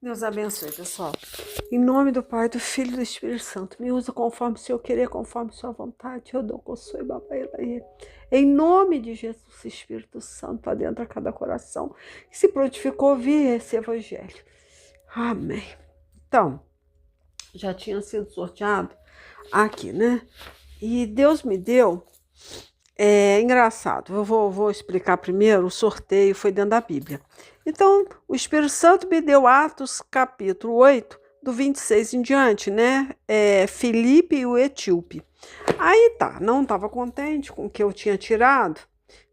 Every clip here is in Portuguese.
Deus abençoe, pessoal. Em nome do Pai, do Filho e do Espírito Santo, me usa conforme o Senhor querer, conforme sua vontade. Eu dou consuelo e babai. Em nome de Jesus, Espírito Santo, para dentro de cada coração que se prontificou ouvir esse evangelho. Amém. Então, já tinha sido sorteado aqui, né? E Deus me deu. É engraçado, eu vou explicar primeiro. O sorteio foi dentro da Bíblia. Então, o Espírito Santo me deu Atos capítulo 8, do 26 em diante, né? Filipe e o etíope. Aí tá, não estava contente com o que eu tinha tirado.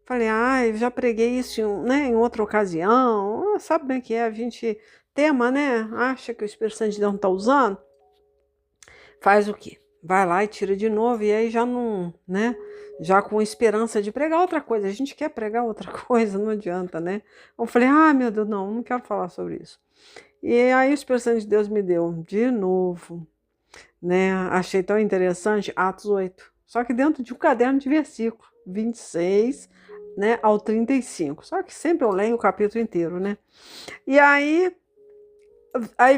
Falei, eu já preguei isso em outra ocasião. Sabe bem que é? A gente tema, né? Acha que o Espírito Santo de Deus não está usando. Faz o quê? Vai lá e tira de novo, e aí já não, né? Já com esperança de pregar outra coisa. A gente quer pregar outra coisa, não adianta, né? Eu falei, meu Deus, não quero falar sobre isso. E aí o Espírito Santo de Deus me deu de novo, né? Achei tão interessante, Atos 8. Só que dentro de um caderno de versículos, 26, né, ao 35. Só que sempre eu leio o capítulo inteiro, né? E aí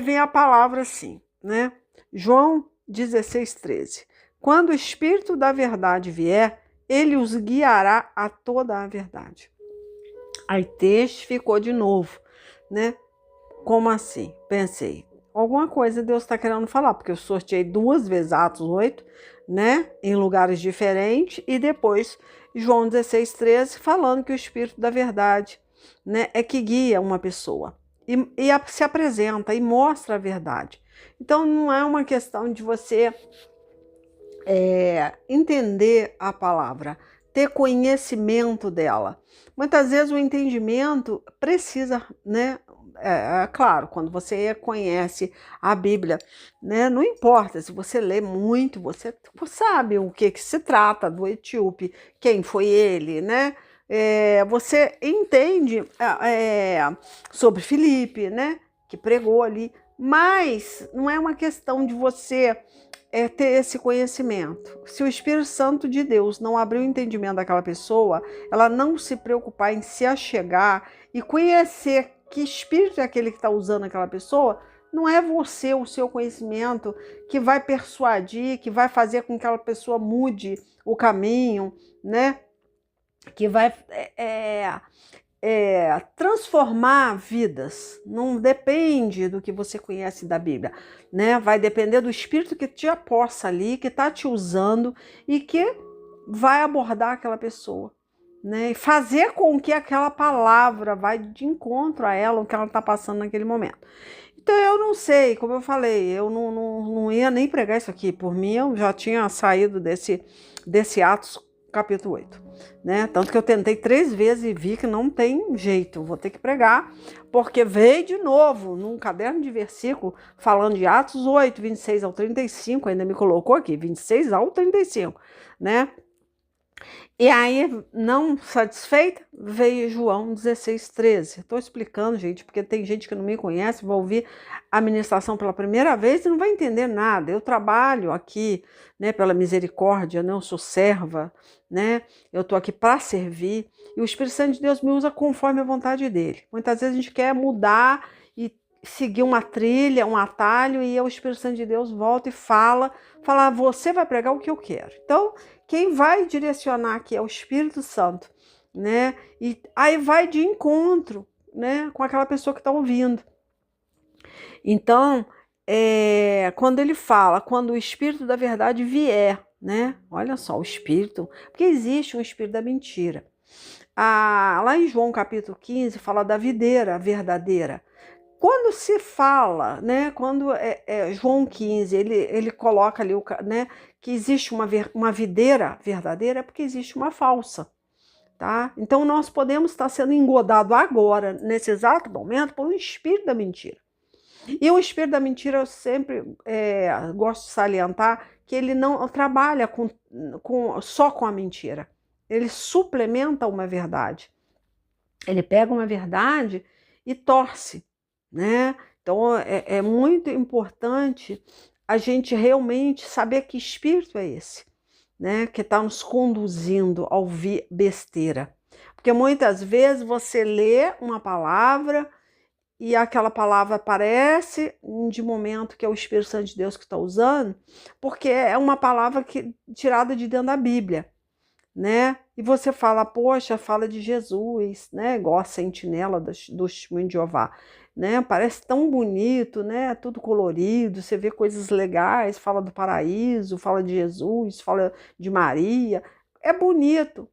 vem a palavra assim, né? João 16:13. Quando o Espírito da verdade vier, ele os guiará a toda a verdade. Aí testificou de novo, né? Como assim? Pensei, alguma coisa Deus está querendo falar, porque eu sorteei 2 vezes Atos 8, né? Em lugares diferentes, e depois João 16:13, falando que o Espírito da verdade, né, é que guia uma pessoa. E se apresenta e mostra a verdade. Então não é uma questão de você entender a palavra, ter conhecimento dela. Muitas vezes o entendimento precisa, né? Claro, quando você conhece a Bíblia, né? Não importa se você lê muito, você sabe o que se trata do etíope, quem foi ele, né? Você entende sobre Filipe, né? Que pregou ali, mas não é uma questão de você ter esse conhecimento. Se o Espírito Santo de Deus não abrir o entendimento daquela pessoa, ela não se preocupar em se achegar e conhecer que espírito é aquele que está usando aquela pessoa, não é você, o seu conhecimento, que vai persuadir, que vai fazer com que aquela pessoa mude o caminho, né? Que vai transformar vidas. Não depende do que você conhece da Bíblia, né? Vai depender do Espírito que te aposta ali, que está te usando e que vai abordar aquela pessoa, né? E fazer com que aquela palavra vá de encontro a ela, o que ela está passando naquele momento. Então eu não sei, como eu falei, eu não ia nem pregar isso aqui. Por mim, eu já tinha saído desse Atos capítulo 8, né? Tanto que eu tentei 3 vezes e vi que não tem jeito, vou ter que pregar, porque veio de novo num caderno de versículo falando de Atos 8, 26 ao 35, ainda me colocou aqui, 26 ao 35, né? E aí, não satisfeita, veio João 16:13. Estou explicando, gente, porque tem gente que não me conhece, vai ouvir a ministração pela primeira vez e não vai entender nada. Eu trabalho aqui, né, pela misericórdia, né, eu sou serva, né, eu estou aqui para servir, e o Espírito Santo de Deus me usa conforme a vontade dele. Muitas vezes a gente quer mudar e seguir uma trilha, um atalho, e o Espírito Santo de Deus volta e fala, você vai pregar o que eu quero. Então, quem vai direcionar aqui é o Espírito Santo, né? E aí vai de encontro, né, com aquela pessoa que está ouvindo. Então, quando ele fala, quando o Espírito da verdade vier, né? Olha só, o Espírito, porque existe um Espírito da mentira. Lá em João capítulo 15 fala da videira verdadeira. Quando se fala, né, quando João 15, ele coloca ali, né, que existe uma videira verdadeira, é porque existe uma falsa, tá? Então nós podemos estar sendo engodados agora, nesse exato momento, por um espírito da mentira. E o espírito da mentira, eu sempre gosto de salientar que ele não trabalha só com a mentira. Ele suplementa uma verdade. Ele pega uma verdade e torce, né? Então é muito importante a gente realmente saber que espírito é esse, né? Que está nos conduzindo a ouvir besteira. Porque muitas vezes você lê uma palavra e aquela palavra aparece de momento que é o Espírito Santo de Deus que está usando, porque é uma palavra tirada de dentro da Bíblia, né? E você fala, poxa, fala de Jesus, né? Igual a sentinela do Testemunho de Jeová, né? Parece tão bonito, né? Tudo colorido, você vê coisas legais, fala do paraíso, fala de Jesus, fala de Maria, é bonito,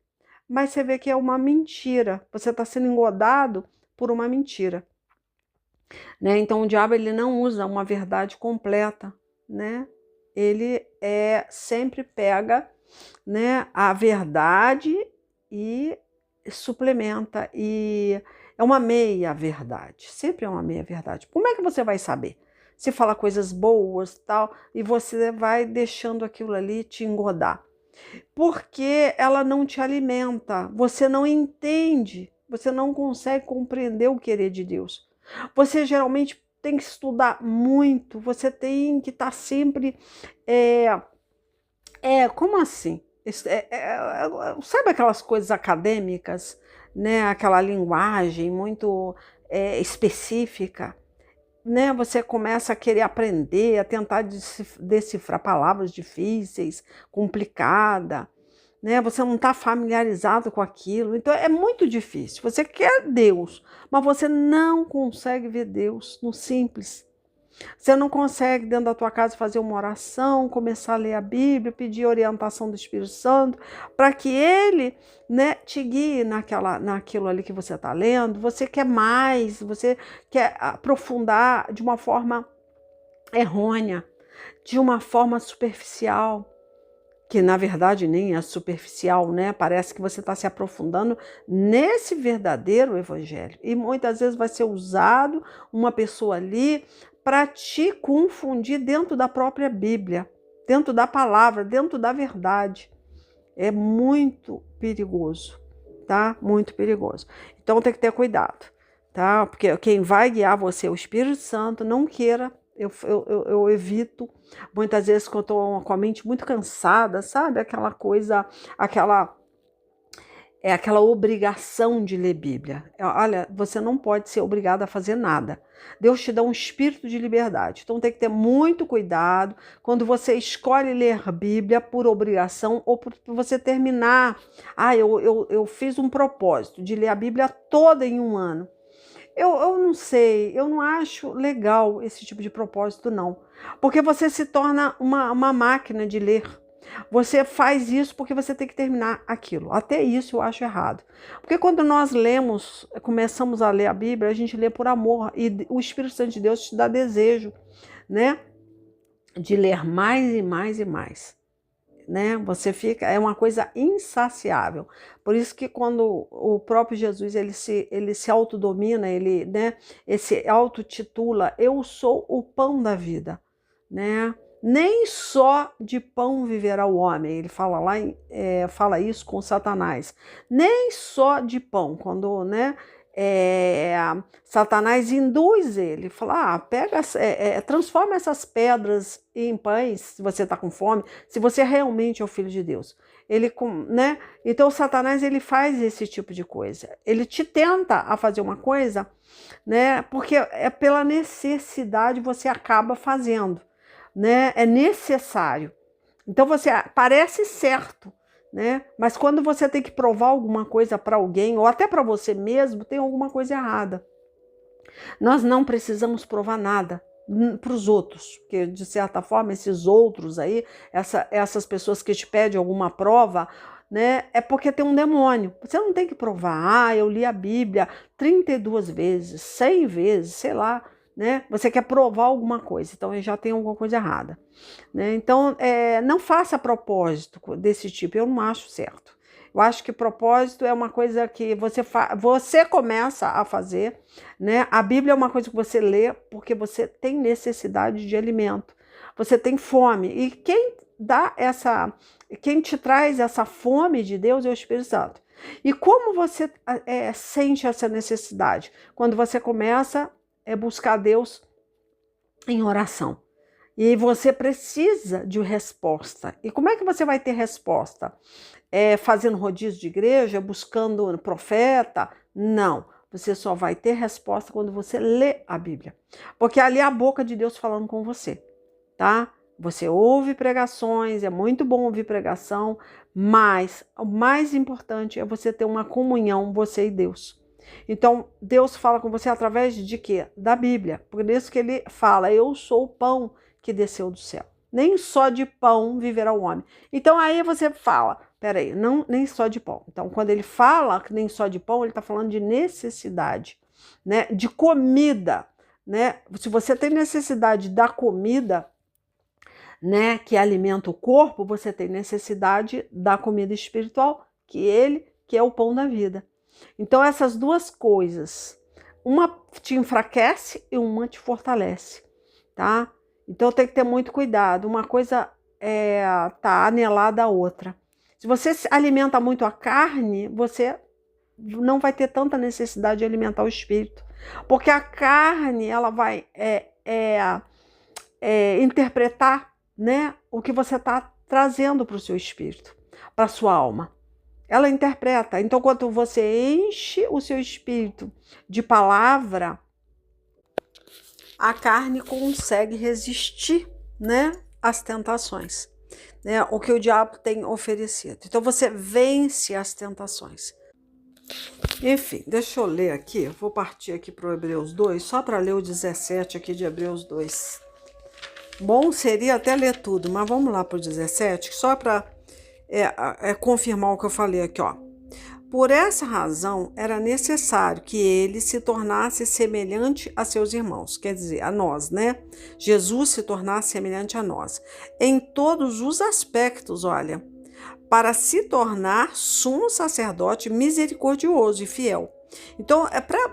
mas você vê que é uma mentira, você está sendo engodado por uma mentira, né? Então o diabo ele não usa uma verdade completa, né? Ele sempre pega, né, a verdade e suplementa, e é uma meia verdade, sempre é uma meia verdade. Como é que você vai saber? Se fala coisas boas tal, e você vai deixando aquilo ali te engodar, porque ela não te alimenta, você não entende, você não consegue compreender o querer de Deus. Você geralmente tem que estudar muito, você tem que estar sempre como assim? Sabe aquelas coisas acadêmicas, né? Aquela linguagem muito específica, né? Você começa a querer aprender, a tentar decifrar palavras difíceis, complicadas, né? Você não está familiarizado com aquilo, então é muito difícil. Você quer Deus, mas você não consegue ver Deus no simples. Você não consegue, dentro da tua casa, fazer uma oração, começar a ler a Bíblia, pedir orientação do Espírito Santo, para que ele, né, te guie naquilo ali que você está lendo. Você quer mais, você quer aprofundar de uma forma errônea, de uma forma superficial, que na verdade nem é superficial, né? Parece que você está se aprofundando nesse verdadeiro evangelho. E muitas vezes vai ser usado uma pessoa ali para te confundir dentro da própria Bíblia, dentro da palavra, dentro da verdade. É muito perigoso, tá? Muito perigoso. Então tem que ter cuidado, tá? Porque quem vai guiar você é o Espírito Santo. Não queira. Eu evito, muitas vezes, quando eu estou com a mente muito cansada, sabe? Aquela coisa, aquela obrigação de ler Bíblia. Olha, você não pode ser obrigado a fazer nada. Deus te dá um espírito de liberdade. Então tem que ter muito cuidado quando você escolhe ler Bíblia por obrigação ou por você terminar. Eu fiz um propósito de ler a Bíblia toda em um ano. Eu não sei, eu não acho legal esse tipo de propósito, não. Porque você se torna uma máquina de ler. Você faz isso porque você tem que terminar aquilo. Até isso eu acho errado. Porque quando nós começamos a ler a Bíblia, a gente lê por amor. E o Espírito Santo de Deus te dá desejo, né? De ler mais e mais e mais. Né? Você fica, é uma coisa insaciável. Por isso que quando o próprio Jesus ele se autodomina, ele, né, se autotitula, eu sou o pão da vida, né? Nem só de pão viverá o homem. Ele fala lá, fala isso com Satanás. Nem só de pão, quando, né, Satanás induz ele, fala, transforma essas pedras em pães, se você está com fome, se você realmente é o Filho de Deus. Né? Então Satanás ele faz esse tipo de coisa. Ele te tenta a fazer uma coisa, né? Porque é pela necessidade você acaba fazendo, né? É necessário. Então você parece certo, né? Mas quando você tem que provar alguma coisa para alguém, ou até para você mesmo, tem alguma coisa errada. Nós não precisamos provar nada para os outros, porque de certa forma esses outros aí, essas pessoas que te pedem alguma prova, né, é porque tem um demônio. Você não tem que provar, eu li a Bíblia 32 vezes, 100 vezes, sei lá, né? Você quer provar alguma coisa, então já tem alguma coisa errada, né? Então, não faça propósito desse tipo, eu não acho certo. Eu acho que propósito é uma coisa que você começa a fazer, né? A Bíblia é uma coisa que você lê porque você tem necessidade de alimento, você tem fome, e quem te traz essa fome de Deus é o Espírito Santo. E como você sente essa necessidade? Quando você começa buscar Deus em oração. E você precisa de resposta. E como é que você vai ter resposta? Fazendo rodízio de igreja, buscando profeta? Não. você só vai ter resposta quando você lê a Bíblia. Porque ali é a boca de Deus falando com você, tá? Você ouve pregações, é muito bom ouvir pregação, mas o mais importante é você ter uma comunhão, você e Deus. Então, Deus fala com você através de quê? Da Bíblia. Por isso que ele fala, eu sou o pão que desceu do céu. Nem só de pão viverá o homem. Então, aí você fala, peraí, não, nem só de pão. Então, quando ele fala que nem só de pão, ele está falando de necessidade, né? De comida, né? Se você tem necessidade da comida, né, que alimenta o corpo, você tem necessidade da comida espiritual, que é o pão da vida. Então, essas duas coisas, uma te enfraquece e uma te fortalece, tá? Então, tem que ter muito cuidado. Uma coisa tá anelada à outra. Se você alimenta muito a carne, você não vai ter tanta necessidade de alimentar o espírito. Porque a carne, ela vai interpretar, né, o que você está trazendo para o seu espírito, para a sua alma. Ela interpreta. Então, quando você enche o seu espírito de palavra, a carne consegue resistir, né, às tentações, né, o que o diabo tem oferecido. Então, você vence as tentações. Enfim, deixa eu ler aqui. Vou partir aqui para o Hebreus 2, só para ler o 17 aqui de Hebreus 2. Bom seria até ler tudo, mas vamos lá para o 17, só para confirmar o que eu falei aqui, ó. Por essa razão, era necessário que ele se tornasse semelhante a seus irmãos, quer dizer, a nós, né? Jesus se tornasse semelhante a nós, em todos os aspectos, olha, para se tornar sumo sacerdote misericordioso e fiel. Então,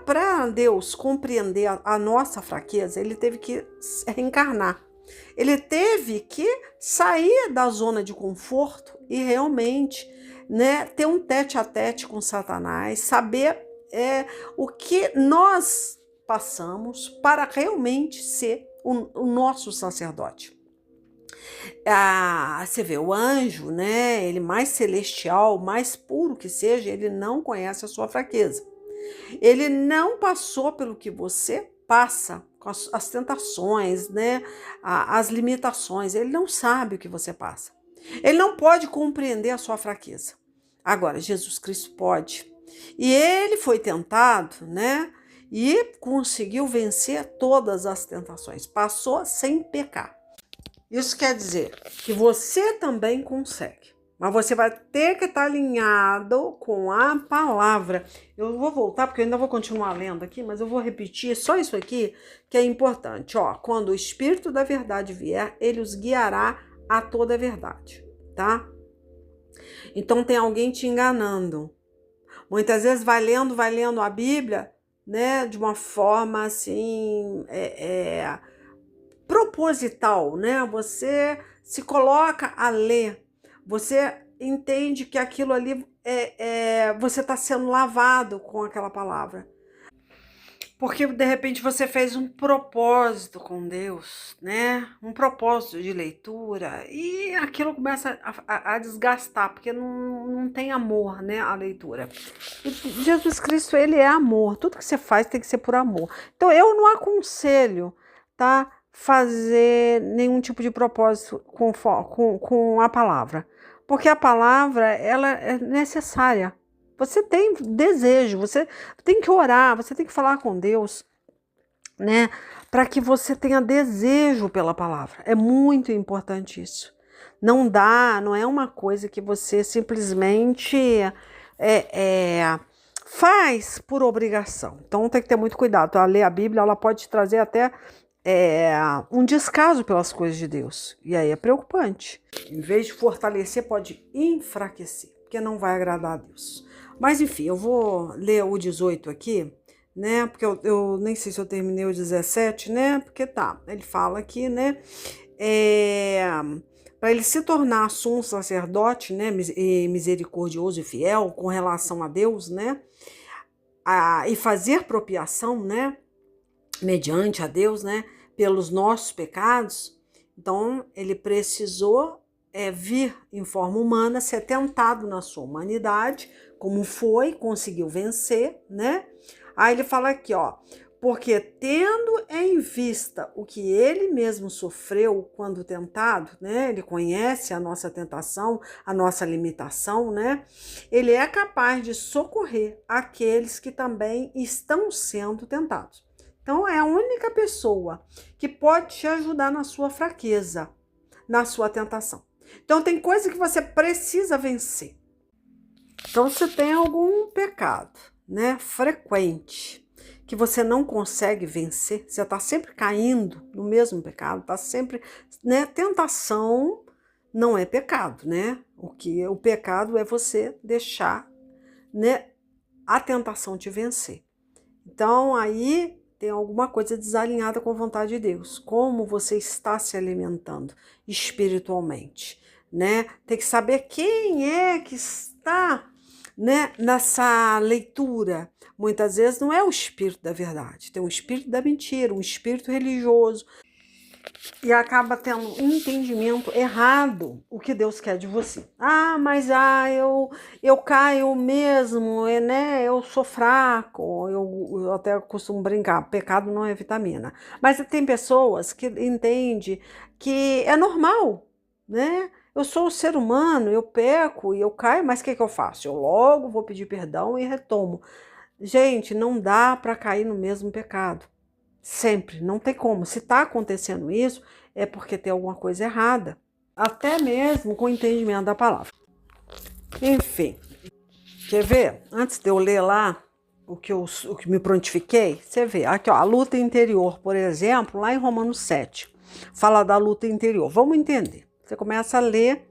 para Deus compreender a nossa fraqueza, ele teve que reencarnar. Ele teve que sair da zona de conforto e realmente, né, ter um tete-a-tete com Satanás, saber o que nós passamos para realmente ser o nosso sacerdote. Você vê, o anjo, né, ele mais celestial, mais puro que seja, ele não conhece a sua fraqueza. Ele não passou pelo que você passa, com as tentações, né, as limitações. Ele não sabe o que você passa. Ele não pode compreender a sua fraqueza. Agora, Jesus Cristo pode. E ele foi tentado, né, e conseguiu vencer todas as tentações. Passou sem pecar. Isso quer dizer que você também consegue. Mas você vai ter que estar alinhado com a palavra. Eu vou voltar, porque eu ainda vou continuar lendo aqui, mas eu vou repetir só isso aqui, que é importante. Ó, quando o Espírito da verdade vier, ele os guiará a toda a verdade, tá? Então tem alguém te enganando. Muitas vezes vai lendo a Bíblia, né, de uma forma assim, proposital, né? Você se coloca a ler. Você entende que aquilo ali você está sendo lavado com aquela palavra. Porque de repente você fez um propósito com Deus, né? Um propósito de leitura e aquilo começa a desgastar, porque não tem amor, né? A leitura. E Jesus Cristo, ele é amor. Tudo que você faz tem que ser por amor. Então eu não aconselho, tá? Fazer nenhum tipo de propósito com a palavra. Porque a palavra, ela é necessária. Você tem desejo, você tem que orar, você tem que falar com Deus, né? Para que você tenha desejo pela palavra. É muito importante isso. Não é uma coisa que você simplesmente faz por obrigação. Então tem que ter muito cuidado. A ler a Bíblia, ela pode te trazer até um descaso pelas coisas de Deus. E aí é preocupante. Em vez de fortalecer, pode enfraquecer, porque não vai agradar a Deus. Mas enfim, eu vou ler o 18 aqui, né? Porque eu nem sei se eu terminei o 17, né? Porque ele fala aqui, né? Para ele se tornar sumo sacerdote, né? Misericordioso e fiel com relação a Deus, né? E fazer propiação, né? Mediante a Deus, né? Pelos nossos pecados. Então, ele precisou vir em forma humana, ser tentado na sua humanidade, como foi, conseguiu vencer, né? Aí ele fala aqui, ó, porque tendo em vista o que ele mesmo sofreu quando tentado, né? Ele conhece a nossa tentação, a nossa limitação, né? Ele é capaz de socorrer aqueles que também estão sendo tentados. Então é a única pessoa que pode te ajudar na sua fraqueza, na sua tentação. Então tem coisa que você precisa vencer. Então se tem algum pecado, né, frequente, que você não consegue vencer, você está sempre caindo no mesmo pecado, está sempre, né? Tentação não é pecado, né? O pecado é você deixar, né, a tentação te vencer. Então aí tem alguma coisa desalinhada com a vontade de Deus. Como você está se alimentando espiritualmente, né? Tem que saber quem é que está, né, nessa leitura. Muitas vezes não é o espírito da verdade, tem um espírito da mentira, um espírito religioso, e acaba tendo um entendimento errado o que Deus quer de você. Mas eu caio mesmo, né? Eu sou fraco, eu até costumo brincar, pecado não é vitamina. Mas tem pessoas que entendem que é normal, né? Eu sou um ser humano, eu peco e eu caio, mas o que eu faço? Eu logo vou pedir perdão e retomo. Gente, não dá para cair no mesmo pecado. Sempre, não tem como. Se está acontecendo isso, é porque tem alguma coisa errada. Até mesmo com o entendimento da palavra. Enfim, quer ver? Antes de eu ler lá o que me prontifiquei, você vê. Aqui, ó, a luta interior, por exemplo, lá em Romanos 7, fala da luta interior. Vamos entender. Você começa a ler,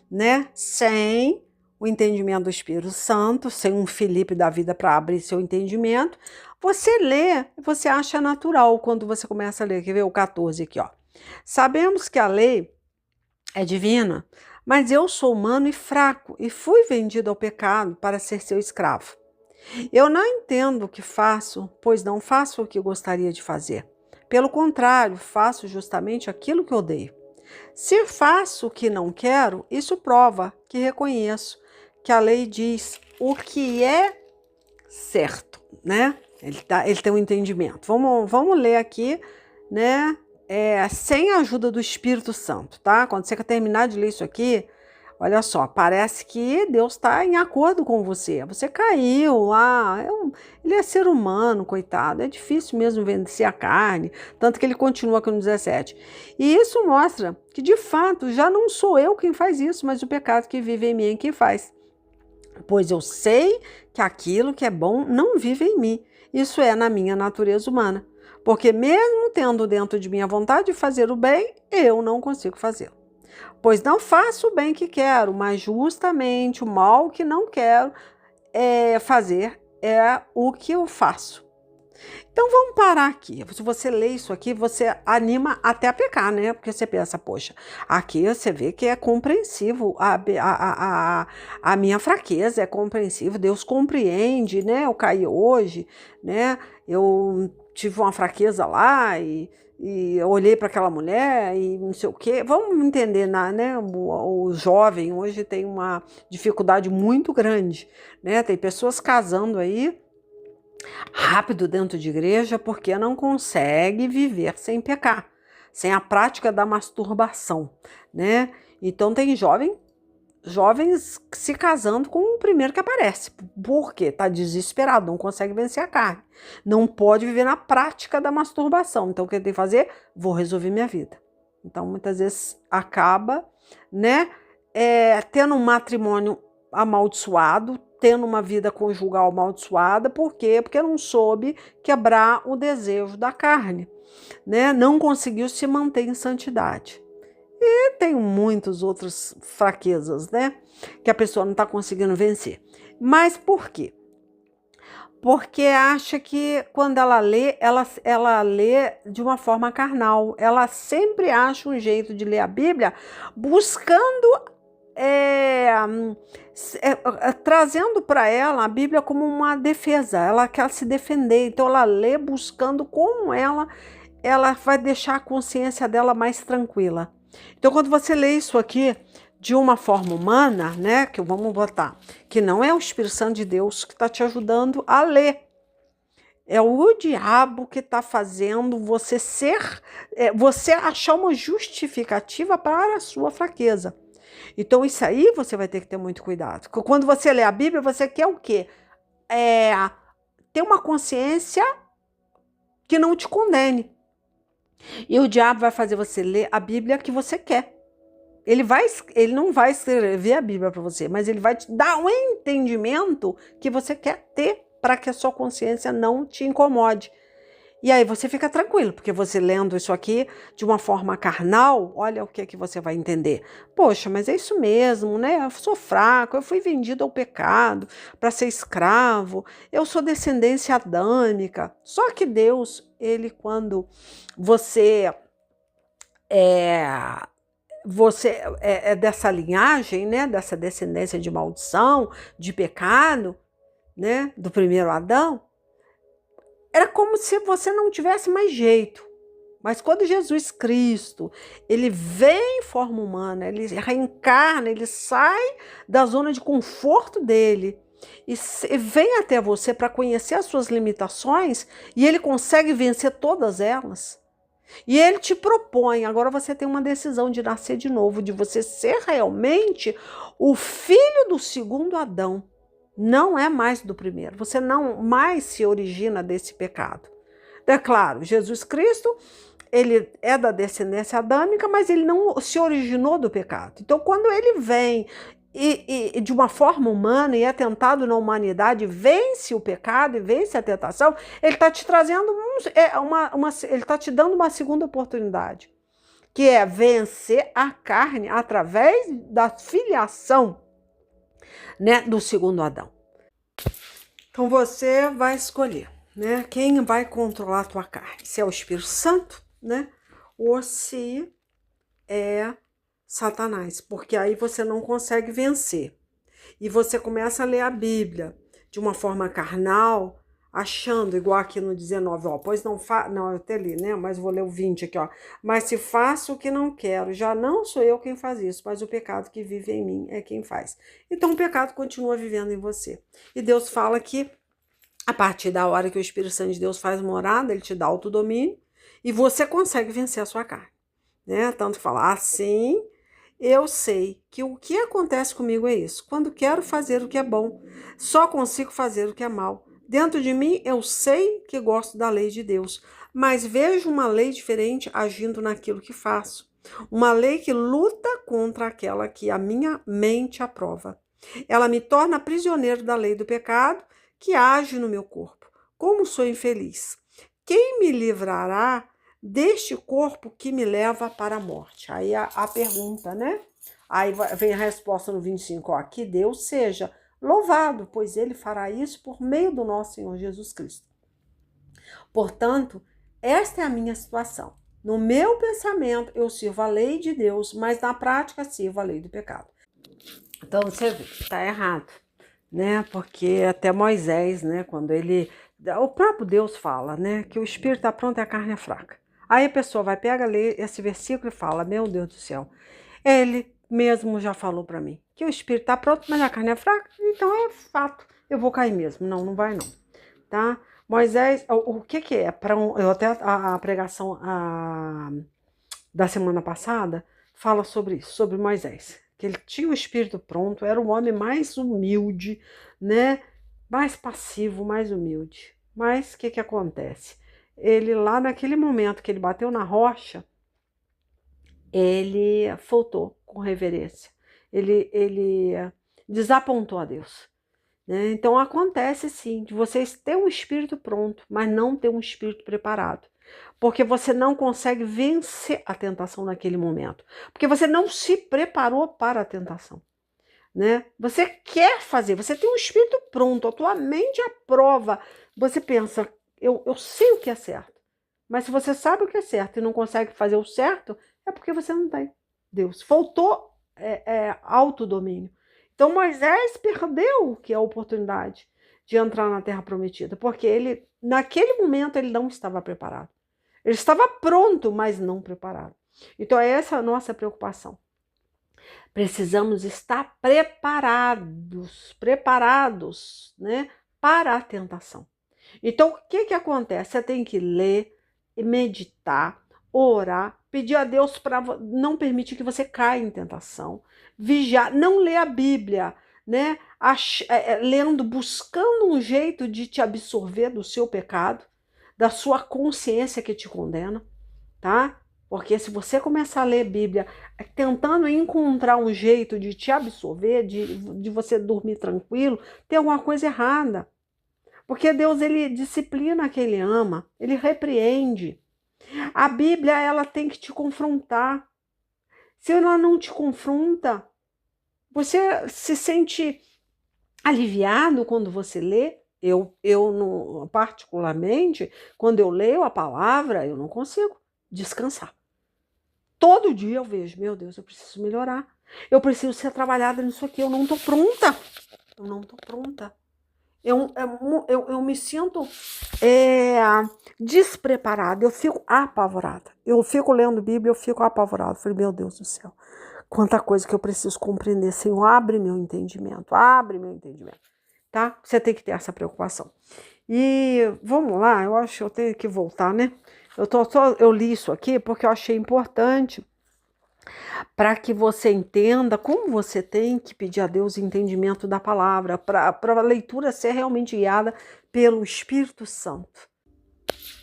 né, sem o entendimento do Espírito Santo, sem um Filipe da vida para abrir seu entendimento. Você lê, você acha natural quando você começa a ler. Quer ver o 14 aqui, ó. Sabemos que a lei é divina, mas eu sou humano e fraco e fui vendido ao pecado para ser seu escravo. Eu não entendo o que faço, pois não faço o que gostaria de fazer. Pelo contrário, faço justamente aquilo que odeio. Se faço o que não quero, isso prova que reconheço que a lei diz o que é certo, né? Ele tem um entendimento. Vamos ler aqui, né? Sem a ajuda do Espírito Santo, tá? Quando você terminar de ler isso aqui, olha só, parece que Deus está em acordo com você. Você caiu lá, ele é ser humano, coitado. É difícil mesmo vencer a carne, tanto que ele continua aqui no 17. E isso mostra que, de fato, já não sou eu quem faz isso, mas o pecado que vive em mim é quem faz. Pois eu sei que aquilo que é bom não vive em mim. Isso é na minha natureza humana. Porque mesmo tendo dentro de mim a vontade de fazer o bem, eu não consigo fazê-lo. Pois não faço o bem que quero, mas justamente o mal que não quero fazer é o que eu faço. Então vamos parar aqui. Se você lê isso aqui, você anima até a pecar, né? Porque você pensa, poxa, aqui você vê que é compreensivo a minha fraqueza, é compreensivo, Deus compreende, né? Eu caí hoje, né? Eu tive uma fraqueza lá e eu olhei para aquela mulher e não sei o quê. Vamos entender, né? O jovem hoje tem uma dificuldade muito grande, né? Tem pessoas casando aí rápido dentro de igreja porque não consegue viver sem pecar, sem a prática da masturbação, né? Então tem jovens se casando com o primeiro que aparece, porque está desesperado, não consegue vencer a carne, não pode viver na prática da masturbação. Então o que ele tem que fazer? Vou resolver minha vida. Então muitas vezes acaba, né, tendo um matrimônio amaldiçoado, tendo uma vida conjugal amaldiçoada. Por quê? Porque não soube quebrar o desejo da carne, né? Não conseguiu se manter em santidade. E tem muitas outras fraquezas, né? Que a pessoa não está conseguindo vencer. Mas por quê? Porque acha que quando ela lê, ela lê de uma forma carnal. Ela sempre acha um jeito de ler a Bíblia buscando trazendo para ela a Bíblia como uma defesa. Ela quer se defender, então ela lê buscando como ela vai deixar a consciência dela mais tranquila. Então quando você lê isso aqui de uma forma humana, né, que vamos botar, que não é o Espírito Santo de Deus que está te ajudando a ler, É o diabo que está fazendo você achar uma justificativa para a sua fraqueza. Então, isso aí você vai ter que ter muito cuidado. Quando você lê a Bíblia, você quer o quê? Ter uma consciência que não te condene. E o diabo vai fazer você ler a Bíblia que você quer. Ele não vai escrever a Bíblia para você, mas ele vai te dar um entendimento que você quer ter para que a sua consciência não te incomode. E aí você fica tranquilo, porque você lendo isso aqui de uma forma carnal, olha o que você vai entender. Poxa, mas é isso mesmo, né? Eu sou fraco, eu fui vendido ao pecado para ser escravo, eu sou descendência adâmica. Só que Deus, ele quando você é dessa linhagem, né? Dessa descendência de maldição, de pecado, né? Do primeiro Adão, era como se você não tivesse mais jeito. Mas quando Jesus Cristo, ele vem em forma humana, ele reencarna, ele sai da zona de conforto dele e vem até você para conhecer as suas limitações e ele consegue vencer todas elas. E ele te propõe, agora você tem uma decisão de nascer de novo, de você ser realmente o filho do segundo Adão. Não é mais do primeiro. Você não mais se origina desse pecado. É claro, Jesus Cristo, ele é da descendência adâmica, mas ele não se originou do pecado. Então, quando ele vem e de uma forma humana e é tentado na humanidade, vence o pecado e vence a tentação, ele está te trazendo ele está te dando uma segunda oportunidade, que é vencer a carne através da filiação, né, do segundo Adão. Então você vai escolher, né, quem vai controlar a tua carne, se é o Espírito Santo, né, ou se é Satanás, porque aí você não consegue vencer. E você começa a ler a Bíblia de uma forma carnal, achando, igual aqui no 19, ó, pois não não, eu até li, né, mas vou ler o 20 aqui, ó. Mas se faço o que não quero, já não sou eu quem faz isso, mas o pecado que vive em mim é quem faz. Então o pecado continua vivendo em você. E Deus fala que a partir da hora que o Espírito Santo de Deus faz morada, ele te dá autodomínio e você consegue vencer a sua carne, né? Tanto falar assim, eu sei que o que acontece comigo é isso. Quando quero fazer o que é bom, só consigo fazer o que é mal. Dentro de mim, eu sei que gosto da lei de Deus, mas vejo uma lei diferente agindo naquilo que faço. Uma lei que luta contra aquela que a minha mente aprova. Ela me torna prisioneiro da lei do pecado que age no meu corpo. Como sou infeliz! Quem me livrará deste corpo que me leva para a morte? Aí a pergunta, né? Aí vem a resposta no 25, ó, que Deus seja louvado, pois ele fará isso por meio do nosso Senhor Jesus Cristo. Portanto, esta é a minha situação. No meu pensamento, eu sirvo a lei de Deus, mas na prática sirvo a lei do pecado. Então, você vê, está errado, né? Porque até Moisés, né, quando o próprio Deus fala, né, que o espírito está pronto e a carne é fraca. Aí a pessoa vai, pega, lê esse versículo e fala, meu Deus do céu, ele mesmo já falou para mim que o espírito está pronto, mas a carne é fraca, então é fato, eu vou cair mesmo. Não, não vai não, tá? Moisés, o que é? Eu até a pregação da semana passada fala sobre isso, sobre Moisés, que ele tinha o espírito pronto, era o homem mais humilde, né? Mais passivo, mais humilde. Mas o que acontece? Ele lá naquele momento que ele bateu na rocha, ele faltou com reverência. Ele desapontou a Deus. Né? Então acontece sim, de vocês ter um espírito pronto, mas não ter um espírito preparado. Porque você não consegue vencer a tentação naquele momento. Porque você não se preparou para a tentação. Né? Você quer fazer, você tem um espírito pronto, a tua mente aprova. Você pensa, eu sei o que é certo. Mas se você sabe o que é certo e não consegue fazer o certo, é porque você não tem Deus. Faltou autodomínio. Então Moisés perdeu que é a oportunidade de entrar na Terra Prometida, porque ele, naquele momento, ele não estava preparado. Ele estava pronto, mas não preparado. Então é essa a nossa preocupação. Precisamos estar preparados, né, para a tentação. Então, o que que acontece? Você tem que ler, meditar, orar, pedir a Deus para não permitir que você caia em tentação, vigiar, não ler a Bíblia, né? Lendo, buscando um jeito de te absorver do seu pecado, da sua consciência que te condena, tá? Porque se você começar a ler Bíblia tentando encontrar um jeito de te absorver, de você dormir tranquilo, tem alguma coisa errada. Porque Deus, ele disciplina quem ele ama, ele repreende. A Bíblia, ela tem que te confrontar. Se ela não te confronta, você se sente aliviado quando você lê. Particularmente, quando eu leio a palavra, eu não consigo descansar. Todo dia eu vejo, meu Deus, eu preciso melhorar. Eu preciso ser trabalhada nisso aqui, eu não estou pronta. Eu não estou pronta. Eu me sinto despreparada, eu fico apavorada. Eu fico lendo Bíblia, eu fico apavorada. Falei, meu Deus do céu, quanta coisa que eu preciso compreender. Senhor, abre meu entendimento, tá? Você tem que ter essa preocupação. E vamos lá, eu acho que eu tenho que voltar, né? Eu li isso aqui porque eu achei importante para que você entenda como você tem que pedir a Deus entendimento da palavra, para a leitura ser realmente guiada pelo Espírito Santo,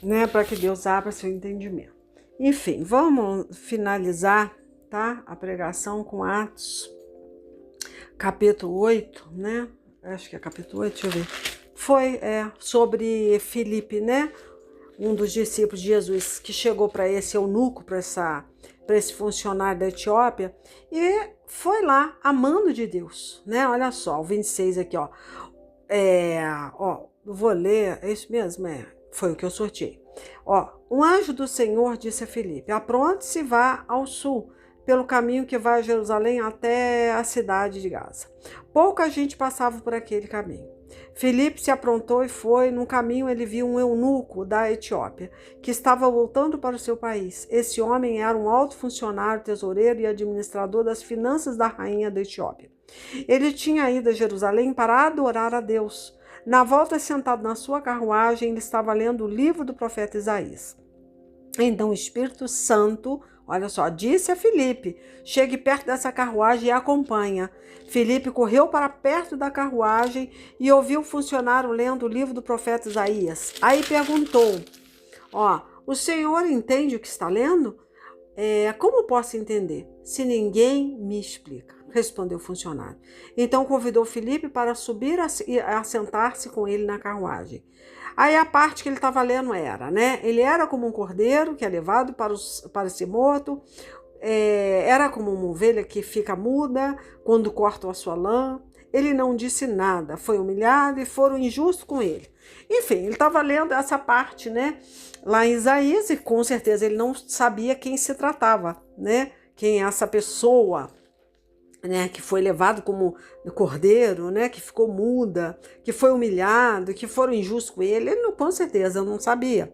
né? Para que Deus abra seu entendimento. Enfim, vamos finalizar, tá? A pregação com Atos, capítulo 8, né? Acho que é capítulo 8, deixa eu ver. Foi sobre Filipe, né? Um dos discípulos de Jesus que chegou para esse eunuco, para esse funcionário da Etiópia, e foi lá amando de Deus, né? Olha só, o 26 aqui, ó. Vou ler, é isso mesmo, foi o que eu sorteei. Ó, um anjo do Senhor disse a Filipe: apronte-se, vá ao sul, pelo caminho que vai a Jerusalém até a cidade de Gaza. Pouca gente passava por aquele caminho. Filipe se aprontou e foi. No caminho ele viu um eunuco da Etiópia, que estava voltando para o seu país. Esse homem era um alto funcionário, tesoureiro e administrador das finanças da rainha da Etiópia. Ele tinha ido a Jerusalém para adorar a Deus. Na volta, sentado na sua carruagem, ele estava lendo o livro do profeta Isaías. Então o Espírito Santo, olha só, disse a Filipe: chegue perto dessa carruagem e acompanha. Filipe correu para perto da carruagem e ouviu o funcionário lendo o livro do profeta Isaías. Aí perguntou: o senhor entende o que está lendo? Como posso entender, se ninguém me explica? Respondeu o funcionário. Então convidou Filipe para subir e assentar-se com ele na carruagem. Aí a parte que ele estava lendo era, né? Ele era como um cordeiro que é levado para ser morto, era como uma ovelha que fica muda quando cortam a sua lã. Ele não disse nada, foi humilhado e foram injustos com ele. Enfim, ele estava lendo essa parte, né? Lá em Isaías, e com certeza ele não sabia quem se tratava, né? Quem é essa pessoa, né, que foi levado como cordeiro, né, que ficou muda, que foi humilhado, que foram injustos com ele. Ele com certeza não sabia,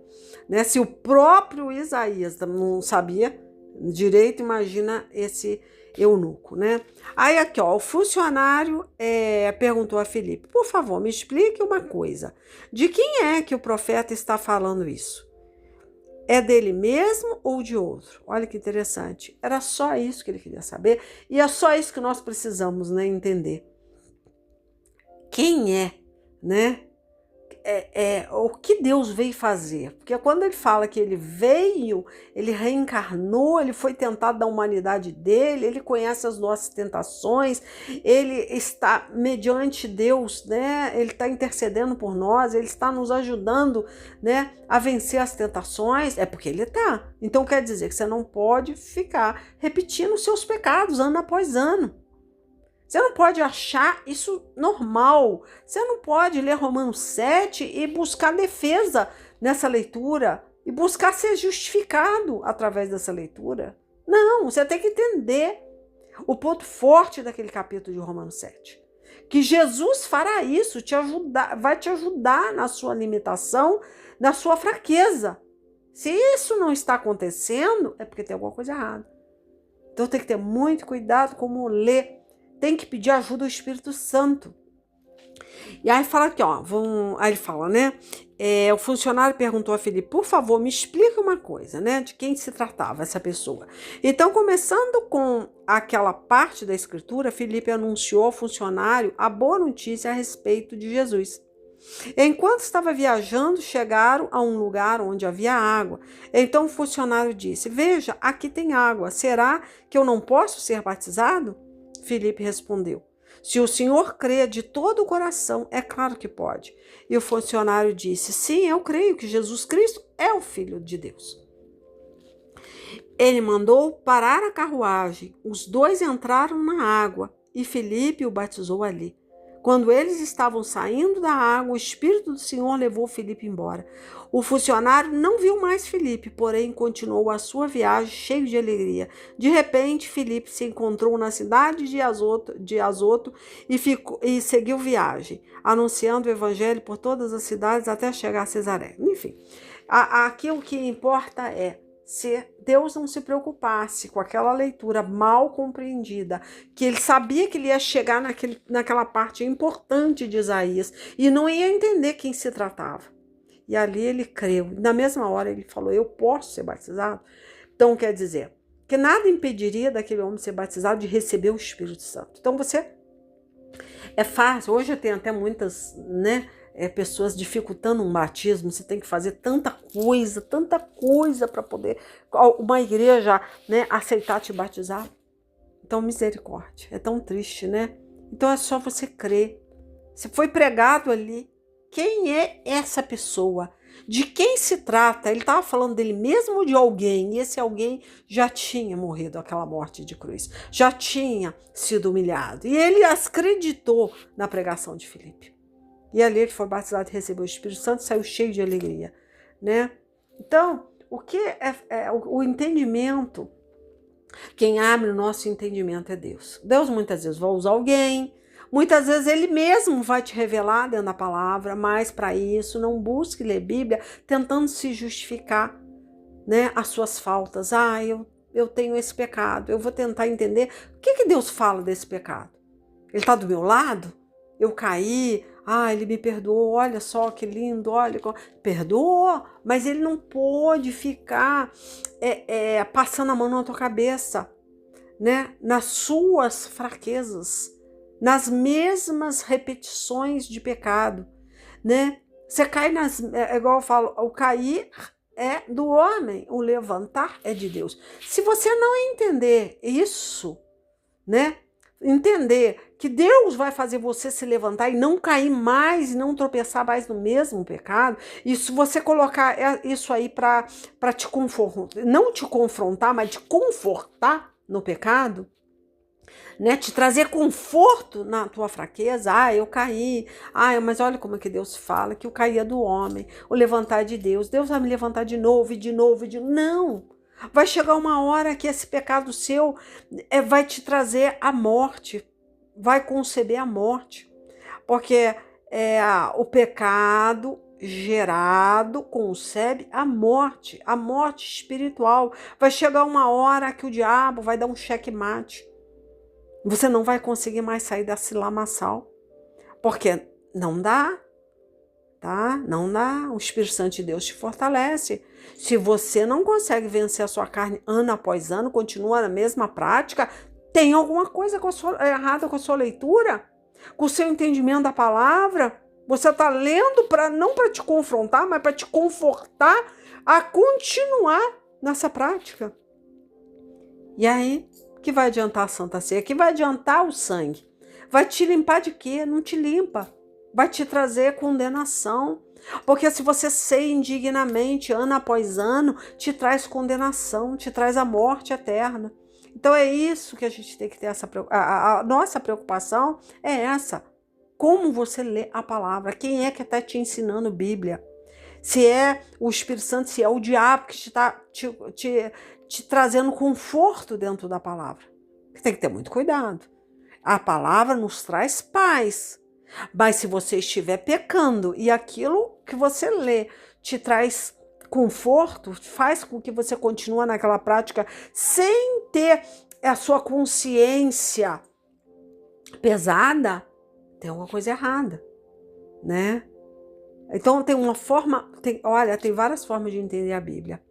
né? Se o próprio Isaías não sabia direito, imagina esse eunuco, né? Aí aqui, ó, o funcionário perguntou a Filipe: por favor, me explique uma coisa. De quem é que o profeta está falando isso? É dele mesmo ou de outro? Olha que interessante. Era só isso que ele queria saber. E é só isso que nós precisamos, né, entender. Quem é, né? O que Deus veio fazer. Porque quando ele fala que ele veio, ele reencarnou, ele foi tentado da humanidade dele, ele conhece as nossas tentações, ele está mediante Deus, né? Ele está intercedendo por nós, ele está nos ajudando, né, a vencer as tentações. É porque ele está. Então quer dizer que você não pode ficar repetindo os seus pecados ano após ano. Você não pode achar isso normal. Você não pode ler Romanos 7 e buscar defesa nessa leitura e buscar ser justificado através dessa leitura. Não, você tem que entender o ponto forte daquele capítulo de Romanos 7. Que Jesus fará isso, vai te ajudar na sua limitação, na sua fraqueza. Se isso não está acontecendo, é porque tem alguma coisa errada. Então tem que ter muito cuidado como ler. Tem que pedir ajuda ao Espírito Santo. E aí fala aqui, ó, aí ele fala, né? O funcionário perguntou a Filipe, por favor, me explica uma coisa, né? De quem se tratava essa pessoa. Então, começando com aquela parte da escritura, Filipe anunciou ao funcionário a boa notícia a respeito de Jesus. Enquanto estava viajando, chegaram a um lugar onde havia água. Então o funcionário disse, veja, aqui tem água, será que eu não posso ser batizado? Filipe respondeu, se o senhor crê de todo o coração, é claro que pode. E o funcionário disse, sim, eu creio que Jesus Cristo é o Filho de Deus. Ele mandou parar a carruagem, os dois entraram na água e Filipe o batizou ali. Quando eles estavam saindo da água, o Espírito do Senhor levou Filipe embora. O funcionário não viu mais Filipe, porém continuou a sua viagem cheio de alegria. De repente, Filipe se encontrou na cidade de Azoto e seguiu viagem, anunciando o evangelho por todas as cidades até chegar a Cesaré. Enfim, aqui o que importa é se Deus não se preocupasse com aquela leitura mal compreendida, que ele sabia que ele ia chegar naquela parte importante de Isaías e não ia entender quem se tratava. E ali ele creu. Na mesma hora ele falou, eu posso ser batizado? Então quer dizer, que nada impediria daquele homem ser batizado de receber o Espírito Santo. Então é fácil, hoje tem até muitas, né? Pessoas dificultando um batismo, você tem que fazer tanta coisa para poder uma igreja, né, aceitar te batizar. Então, misericórdia, é tão triste, né? Então é só você crer. Se foi pregado ali, quem é essa pessoa? De quem se trata? Ele estava falando dele mesmo ou de alguém? E esse alguém já tinha morrido aquela morte de cruz, já tinha sido humilhado. E ele acreditou na pregação de Filipe. E ali ele foi batizado e recebeu o Espírito Santo e saiu cheio de alegria, né? Então, o que o entendimento, quem abre o nosso entendimento é Deus. Deus muitas vezes vai usar alguém, muitas vezes ele mesmo vai te revelar dentro da palavra, mas para isso não busque ler Bíblia tentando se justificar, né, as suas faltas. Eu tenho esse pecado, eu vou tentar entender o que Deus fala desse pecado. Ele está do meu lado? Eu caí, ele me perdoou, olha só que lindo, olha, perdoou, mas ele não pôde ficar passando a mão na tua cabeça, né? Nas suas fraquezas, nas mesmas repetições de pecado, né? Você cai igual eu falo, o cair é do homem, o levantar é de Deus. Se você não entender isso, né? Entender que Deus vai fazer você se levantar e não cair mais e não tropeçar mais no mesmo pecado, e se você colocar isso aí para te confortar, não te confrontar, mas te confortar no pecado, né? Te trazer conforto na tua fraqueza. Eu caí. Mas olha como é que Deus fala, que o cair é do homem, o levantar é de Deus. Deus vai me levantar de novo e de novo e de novo. Não! Vai chegar uma hora que esse pecado seu vai te trazer a morte, vai conceber a morte, porque o pecado gerado concebe a morte espiritual. Vai chegar uma hora que o diabo vai dar um checkmate. Você não vai conseguir mais sair desse lamaçal, porque não dá. Tá? Não dá, o Espírito Santo de Deus te fortalece. Se você não consegue vencer a sua carne ano após ano, continua na mesma prática, tem alguma coisa errada com a sua leitura, com o seu entendimento da palavra. Você está lendo não para te confrontar, mas para te confortar a continuar nessa prática. E aí, que vai adiantar a Santa Ceia? Que vai adiantar o sangue? Vai te limpar de quê? Não te limpa. Vai te trazer condenação. Porque se você ceia indignamente, ano após ano, te traz condenação, te traz a morte eterna. Então é isso que a gente tem que ter a nossa preocupação é essa. Como você lê a palavra? Quem é que está te ensinando Bíblia? Se é o Espírito Santo, se é o diabo que está te trazendo conforto dentro da palavra. Tem que ter muito cuidado. A palavra nos traz paz. Mas se você estiver pecando e aquilo que você lê te traz conforto, faz com que você continue naquela prática sem ter a sua consciência pesada, tem alguma coisa errada. né? Então tem uma forma, olha, tem várias formas de entender a Bíblia,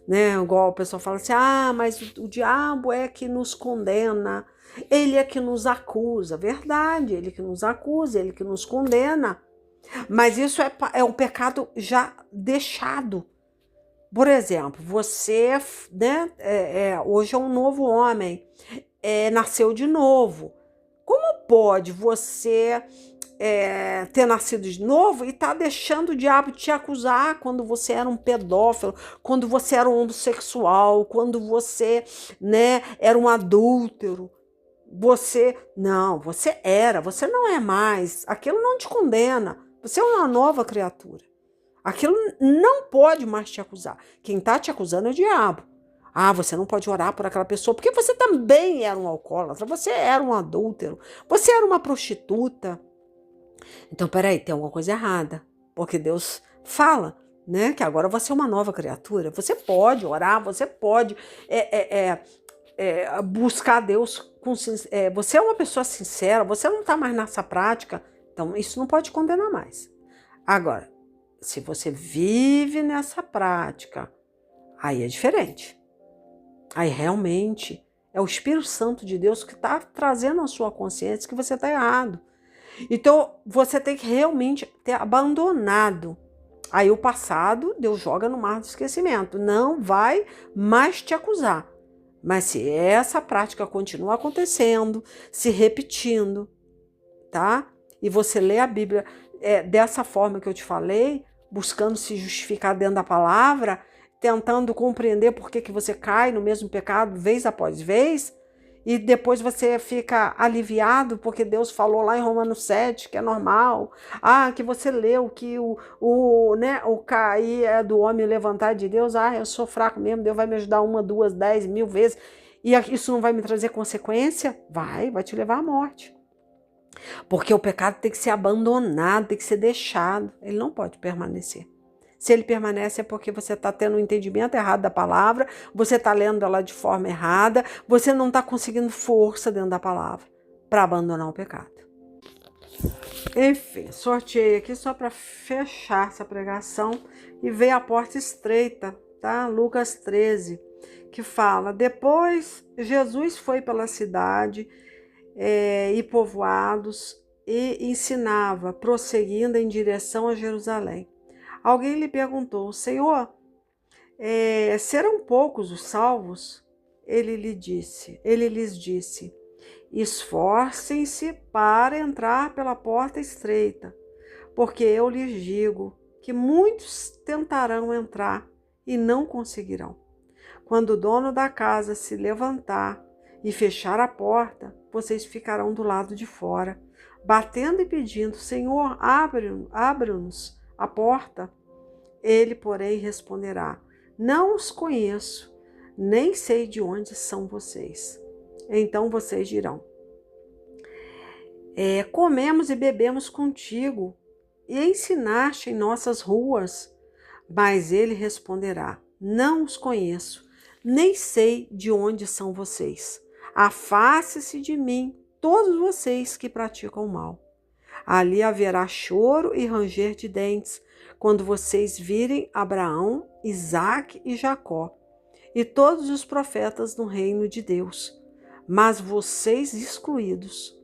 né? Igual o pessoal fala assim, mas o diabo é que nos condena, ele é que nos acusa. Verdade, ele que nos acusa, ele que nos condena. Mas isso é um pecado já deixado. Por exemplo, você, né, hoje é um novo homem, nasceu de novo. Como pode você ter nascido de novo e tá deixando o diabo te acusar quando você era um pedófilo, quando você era um homossexual, quando você, né, era um adúltero? Você não é mais. Aquilo não te condena. Você é uma nova criatura. Aquilo não pode mais te acusar. Quem está te acusando é o diabo. Você não pode orar por aquela pessoa, porque você também era um alcoólatra, você era um adúltero, você era uma prostituta. Então, peraí, tem alguma coisa errada. Porque Deus fala, né, que agora você é uma nova criatura. Você pode orar, você pode buscar Deus. Você é uma pessoa sincera, você não está mais nessa prática. Então, isso não pode condenar mais. Agora, se você vive nessa prática, aí é diferente. Aí realmente é o Espírito Santo de Deus que está trazendo à sua consciência que você está errado. Então, você tem que realmente ter abandonado. Aí o passado, Deus joga no mar do esquecimento. Não vai mais te acusar. Mas se essa prática continua acontecendo, se repetindo, tá? E você lê a Bíblia dessa forma que eu te falei, buscando se justificar dentro da palavra, tentando compreender por que você cai no mesmo pecado vez após vez, e depois você fica aliviado porque Deus falou lá em Romanos 7 que é normal, que você leu que o cair é do homem levantar de Deus, eu sou fraco mesmo, Deus vai me ajudar 1, 2, 10, 1000 vezes, e isso não vai me trazer consequência? Vai te levar à morte. Porque o pecado tem que ser abandonado, tem que ser deixado, ele não pode permanecer. Se ele permanece é porque você está tendo um entendimento errado da palavra, você está lendo ela de forma errada, você não está conseguindo força dentro da palavra para abandonar o pecado. Enfim, sorteei aqui só para fechar essa pregação e veio a porta estreita, tá? Lucas 13, que fala, depois Jesus foi pela cidade e povoados e ensinava, prosseguindo em direção a Jerusalém. Alguém lhe perguntou, Senhor, serão poucos os salvos? Ele lhes disse, esforcem-se para entrar pela porta estreita, porque eu lhes digo que muitos tentarão entrar e não conseguirão. Quando o dono da casa se levantar e fechar a porta, vocês ficarão do lado de fora, batendo e pedindo, Senhor, abre-nos a porta. Ele, porém, responderá, não os conheço, nem sei de onde são vocês. Então vocês dirão, comemos e bebemos contigo, e ensinaste em nossas ruas. Mas ele responderá, não os conheço, nem sei de onde são vocês. Afaste-se de mim, todos vocês que praticam o mal. Ali haverá choro e ranger de dentes, quando vocês virem Abraão, Isaque e Jacó, e todos os profetas no reino de Deus, mas vocês excluídos.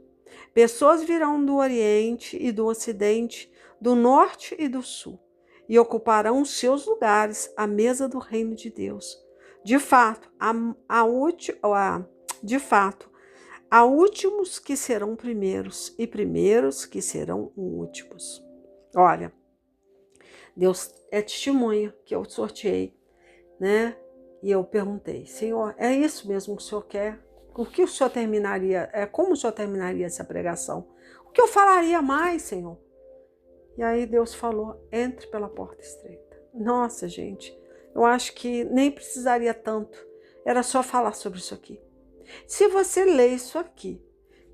Pessoas virão do Oriente e do Ocidente, do Norte e do Sul, e ocuparão seus lugares à mesa do reino de Deus. De fato, há últimos que serão primeiros e primeiros que serão últimos. Olha, Deus é testemunha que eu sorteei, né? E eu perguntei, Senhor, é isso mesmo que o Senhor quer? O que o Senhor terminaria? Como o Senhor terminaria essa pregação? O que eu falaria mais, Senhor? E aí Deus falou, entre pela porta estreita. Nossa, gente, eu acho que nem precisaria tanto. Era só falar sobre isso aqui. Se você lê isso aqui,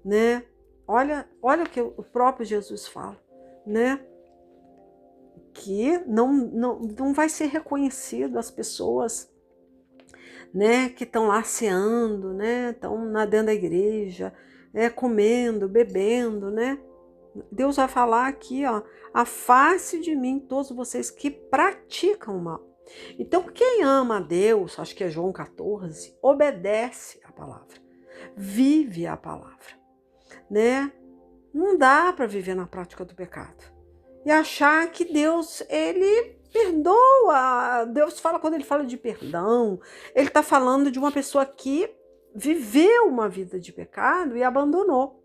né? Olha o que o próprio Jesus fala, né? Que não vai ser reconhecido as pessoas, né? Que estão lá ceando, né? Estão dentro da igreja, comendo, bebendo, né? Deus vai falar aqui, ó, afaste de mim todos vocês que praticam o mal. Então, quem ama a Deus, acho que é João 14, obedece a palavra, vive a palavra, né? Não dá para viver na prática do pecado e achar que Deus, ele perdoa. Deus fala, quando ele fala de perdão, ele está falando de uma pessoa que viveu uma vida de pecado e abandonou,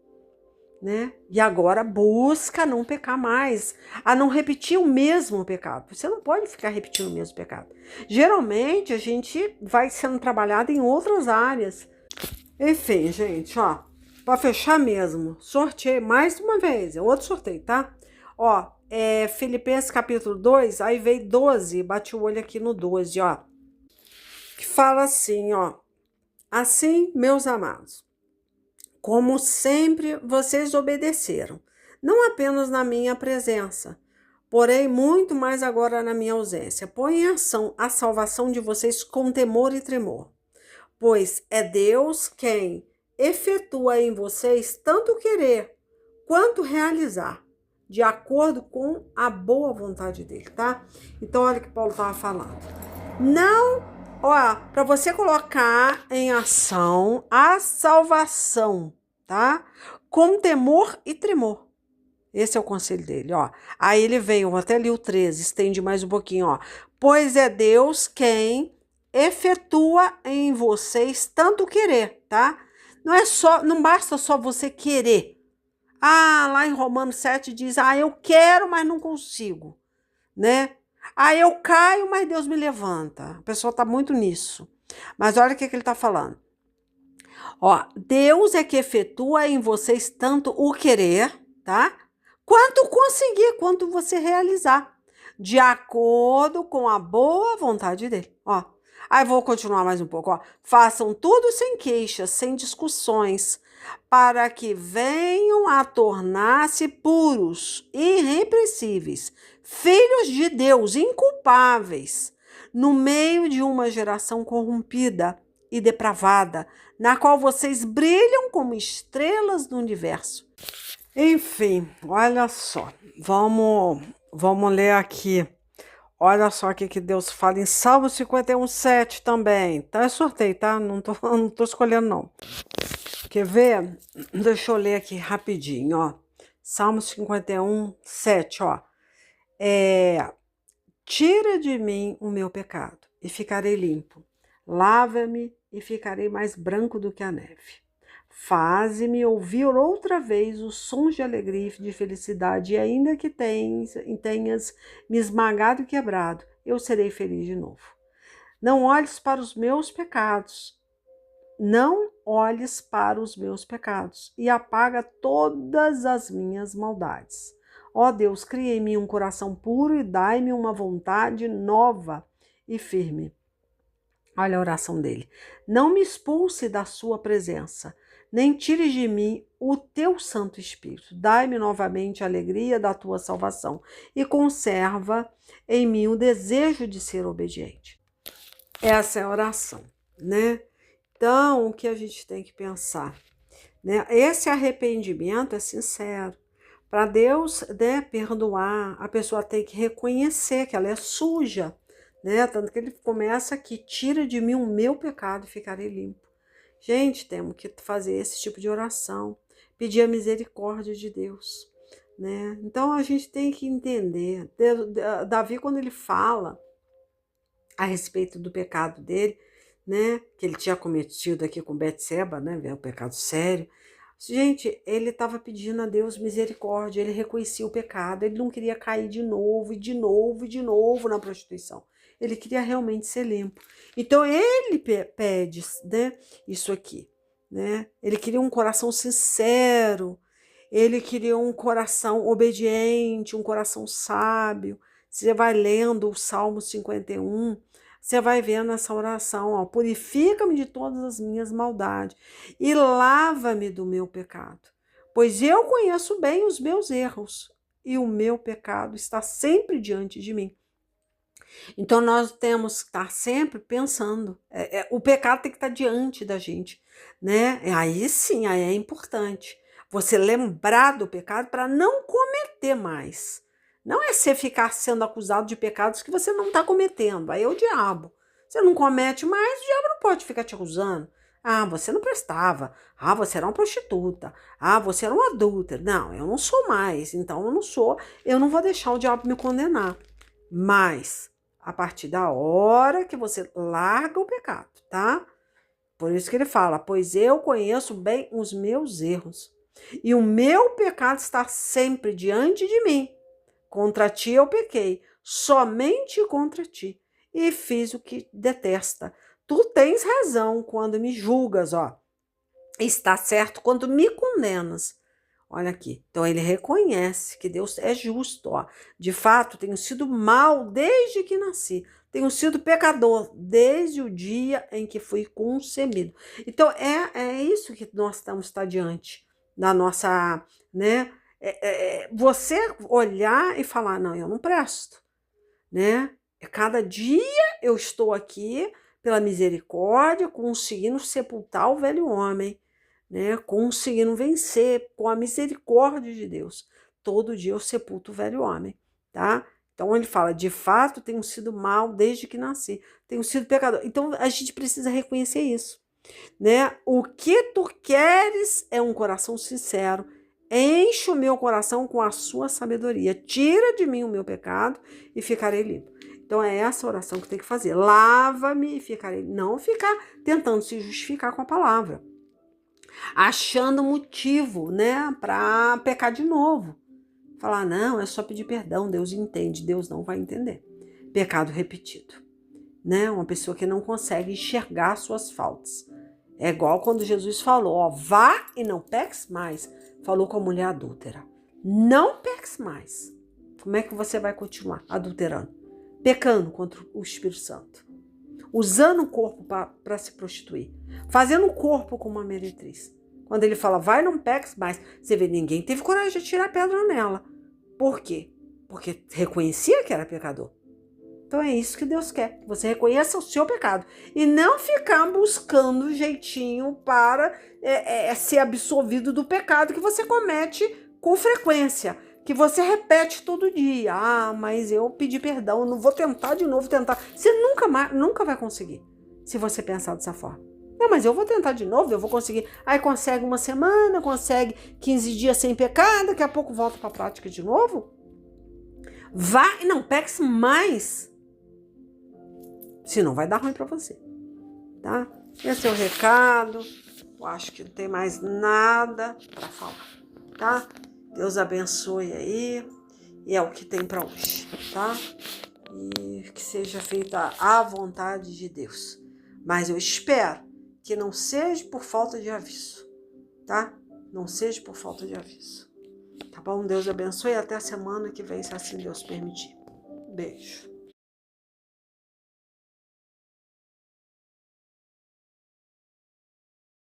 né? E agora busca não pecar mais, a não repetir o mesmo pecado. Você não pode ficar repetindo o mesmo pecado. Geralmente a gente vai sendo trabalhado em outras áreas. Enfim, gente, ó, para fechar mesmo, sorteio mais uma vez, é outro sorteio, tá? Ó, Filipenses capítulo 2, aí veio 12, bate o olho aqui no 12, ó, que fala assim, ó: assim, meus amados, como sempre vocês obedeceram, não apenas na minha presença, porém muito mais agora na minha ausência. Põe em ação a salvação de vocês com temor e tremor, pois é Deus quem efetua em vocês tanto querer quanto realizar, de acordo com a boa vontade dele, tá? Então, olha o que Paulo estava falando. Não, ó, para você colocar em ação a salvação, tá? Com temor e tremor. Esse é o conselho dele, ó. Aí ele veio, eu até li o 13, estende mais um pouquinho, ó. Pois é Deus quem efetua em vocês tanto querer, tá? Não basta só você querer. Ah, lá em Romanos 7 diz, eu quero, mas não consigo, né? Eu caio, mas Deus me levanta. A pessoa tá muito nisso. Mas olha o que ele tá falando. Ó, Deus é que efetua em vocês tanto o querer, tá? Quanto conseguir, quanto você realizar, de acordo com a boa vontade dele, ó. Aí vou continuar mais um pouco, ó. Façam tudo sem queixas, sem discussões, para que venham a tornar-se puros, irrepreensíveis, filhos de Deus, inculpáveis, no meio de uma geração corrompida e depravada, na qual vocês brilham como estrelas do universo. Enfim, olha só, vamos ler aqui. Olha só o que Deus fala em Salmo 51:7 também. Tá, é sorteio, tá? Não tô escolhendo, não. Quer ver? Deixa eu ler aqui rapidinho, ó. Salmo 51:7, ó. Tira de mim o meu pecado e ficarei limpo. Lava-me e ficarei mais branco do que a neve. Faze-me ouvir outra vez os sons de alegria e de felicidade, e ainda que tenhas me esmagado e quebrado, eu serei feliz de novo. Não olhes para os meus pecados, não olhes para os meus pecados, e apaga todas as minhas maldades. Ó Deus, cria em mim um coração puro e dai-me uma vontade nova e firme. Olha a oração dele. Não me expulse da sua presença, nem tires de mim o teu Santo Espírito. Dai-me novamente a alegria da tua salvação e conserva em mim o desejo de ser obediente. Essa é a oração, né? Então, o que a gente tem que pensar, né? Esse arrependimento é sincero. Para Deus, né, perdoar, a pessoa tem que reconhecer que ela é suja, né? Tanto que ele começa aqui, tira de mim o meu pecado e ficarei limpo. Gente, temos que fazer esse tipo de oração, pedir a misericórdia de Deus, né? Então a gente tem que entender. Davi, quando ele fala a respeito do pecado dele, né, que ele tinha cometido aqui com Betseba, né, o pecado sério. Gente, ele estava pedindo a Deus misericórdia, ele reconhecia o pecado, ele não queria cair de novo, e de novo, e de novo na prostituição. Ele queria realmente ser limpo. Então, ele pede, né, isso aqui, né? Ele queria um coração sincero, ele queria um coração obediente, um coração sábio. Você vai lendo o Salmo 51, você vai vendo essa oração, ó: purifica-me de todas as minhas maldades e lava-me do meu pecado, pois eu conheço bem os meus erros e o meu pecado está sempre diante de mim. Então nós temos que estar sempre pensando, o pecado tem que estar diante da gente, né? Aí sim, aí é importante você lembrar do pecado para não cometer mais. Não é você ficar sendo acusado de pecados que você não está cometendo. Aí é o diabo. Você não comete mais, o diabo não pode ficar te acusando. Ah, você não prestava. Ah, você era uma prostituta. Ah, você era um adúltero. Não, eu não sou mais. Então eu não sou. Eu não vou deixar o diabo me condenar. Mas, a partir da hora que você larga o pecado, tá? Por isso que ele fala, pois eu conheço bem os meus erros. E o meu pecado está sempre diante de mim. Contra ti eu pequei, somente contra ti, e fiz o que detesta. Tu tens razão quando me julgas, ó. Está certo quando me condenas. Olha aqui. Então ele reconhece que Deus é justo, ó. De fato, tenho sido mal desde que nasci. Tenho sido pecador desde o dia em que fui concebido. Então é isso que nós estamos diante da nossa, né? Você olhar e falar, não, eu não presto, né? Cada dia eu estou aqui pela misericórdia, conseguindo sepultar o velho homem, né? Conseguindo vencer com a misericórdia de Deus. Todo dia eu sepulto o velho homem, tá? Então ele fala, de fato tenho sido mal desde que nasci, tenho sido pecador. Então a gente precisa reconhecer isso, né? O que tu queres é um coração sincero. Enche o meu coração com a sua sabedoria. Tira de mim o meu pecado e ficarei limpo. Então é essa oração que tem que fazer. Lava-me e ficarei. Não ficar tentando se justificar com a palavra, achando motivo, né, para pecar de novo. Falar, não, é só pedir perdão, Deus entende. Deus não vai entender. Pecado repetido, né? Uma pessoa que não consegue enxergar suas faltas. É igual quando Jesus falou, ó, vá e não peques mais. Falou com a mulher adúltera. Não peques mais. Como é que você vai continuar adulterando? Pecando contra o Espírito Santo. Usando o corpo para se prostituir. Fazendo o corpo como uma meretriz. Quando ele fala, vai e não peques mais. Você vê, ninguém teve coragem de tirar pedra nela. Por quê? Porque reconhecia que era pecador. Então é isso que Deus quer, que você reconheça o seu pecado e não ficar buscando jeitinho para ser absolvido do pecado que você comete com frequência, que você repete todo dia. Ah, mas eu pedi perdão, não vou tentar de novo, tentar. Você nunca vai conseguir, se você pensar dessa forma. Não, mas eu vou tentar de novo, eu vou conseguir. Aí consegue uma semana, consegue 15 dias sem pecado, daqui a pouco volta para a prática de novo. Vá e não peques mais. Senão vai dar ruim para você, tá? Esse é o recado. Eu acho que não tem mais nada para falar, tá? Deus abençoe aí. E é o que tem para hoje, tá? E que seja feita a vontade de Deus. Mas eu espero que não seja por falta de aviso, tá? Não seja por falta de aviso. Tá bom? Deus abençoe e até a semana que vem, se assim Deus permitir. Beijo.